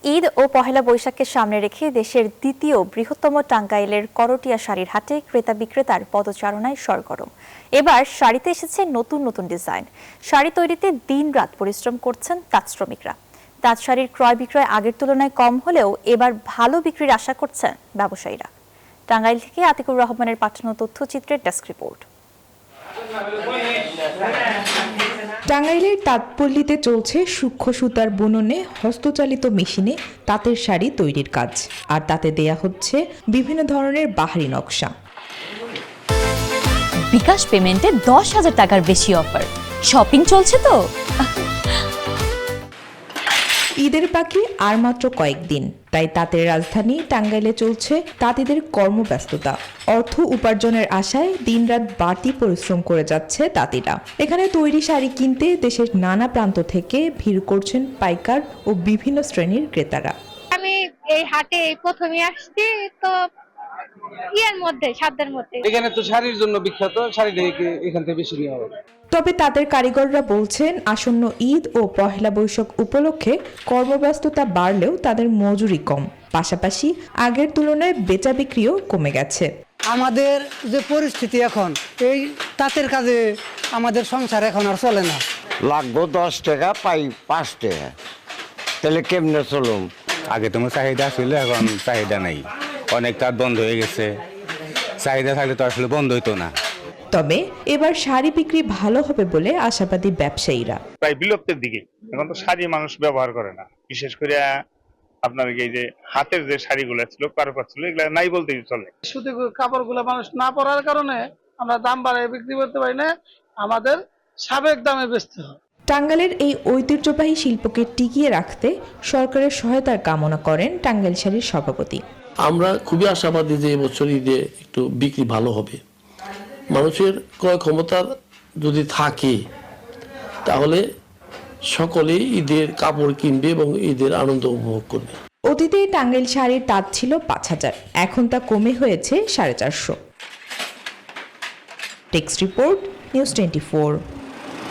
ঈদ ও পহেলা বৈশাখকে সামনে রেখে দেশের দ্বিতীয় বৃহত্তম টাঙ্গাইলের করটিয়া শাড়ির হাটে ক্রেতা বিক্রেতার পদচারণায় সরগরম। এবার শাড়িতে এসেছে নতুন নতুন ডিজাইন। শাড়ি তৈরিতে দিনরাত পরিশ্রম করছেন তাঁত শ্রমিকরা। তাঁত শাড়ির ক্রয় বিক্রয় আগের তুলনায় কম হলেও এবার ভালো বিক্রির আশা করছেন ব্যবসায়ীরা। টাঙ্গাইল থেকে আতিকুর রহমানের পাঠানো তথ্যচিত্রের ডেস্ক রিপোর্ট। টাঙ্গাইলের তাঁতপল্লীতে চলছে সূক্ষ্ম সুতার বুননে হস্তচালিত মেশিনে তাঁতের শাড়ি তৈরির কাজ, আর তাতে দেয়া হচ্ছে বিভিন্ন ধরনের বাহারি নকশা। বিকাশ পেমেন্টে 10,000 টাকার বেশি অফার। শপিং চলছে তো। ঈদের বাকি আর মাত্র কয়েকদিন, তাই তাঁতের রাজধানী টাঙ্গাইলে চলছে তাঁতিদের কর্মব্যস্ততা। অর্থ উপার্জনের আশায় দিনরাত বাড়তি পরিশ্রম করে যাচ্ছে তাঁতিরা। এখানে তৈরি শাড়ি কিনতে দেশের নানা প্রান্ত থেকে ভিড় করছেন পাইকার ও বিভিন্ন শ্রেণীর ক্রেতারা। আমি এই হাটে প্রথমে আসছি, তো সাধ্যের মধ্যে। এখানে তো শাড়ির জন্য বিখ্যাত, শাড়িটা এখান থেকে বেশি নেওয়া হয়। তবে তাদের কারিগররা বলছেন, আসন্ন ঈদ ও পহেলা বৈশাখ উপলক্ষে কর্মব্যস্ততা বাড়লেও তাদের মজুরি কম, পাশাপাশি আগের তুলনায় বেচা বিক্রিও কমে গেছে। আমাদের যে পরিস্থিতি এখন, এই তাঁতের কাজে আমাদের সংসার এখন আর চলে না। লাগবো 10 টাকা, পাই 5 টাকা, তাহলে কেমনে চলুম? আগে তোমার চাহিদা ছিল, এখন চাহিদা নাই, অনেক তাঁত বন্ধ হয়ে গেছে। চাহিদা থাকলে তো আসলে বন্ধ হইতো না। তবে এবার শাড়ি বিক্রি ভালো হবে বলে আশাবাদী ব্যবসায়ীরা। প্রায় বিলুপ্তের দিকে, এখন তো শাড়ি মানুষ ব্যবহার করে না, বিশেষ করে আপনার এই যে হাতের যে শাড়িগুলো ছিল, কারুকাজ ছিল, এগুলো নাই বলতেই চলে। সুতি কাপড়গুলো মানুষ না পরার কারণে আমরা দাম বাড়ায় বিক্রি করতে পারি না, আমাদের সাবেক দামে বেচতে হয়। টাঙ্গাইলের এই ঐতিহ্যবাহী শিল্পকে টিকিয়ে রাখতে সরকারের সহায়তার কামনা করেন টাঙ্গাইল শাড়ির সভাপতি। আমরা খুবই আশাবাদী যে এবছর ঈদে একটু বিক্রি ভালো হবে। মানুষের ক্রয় ক্ষমতা যদি থাকে তাহলে সকলেই ঈদের কাপড় কিনবে এবং ঈদের আনন্দ উপভোগ করবে। অতীতে টাঙ্গাইল শাড়ির তাঁত ছিল 5,000, এখন তা কমে হয়েছে 450। Text report, news 24।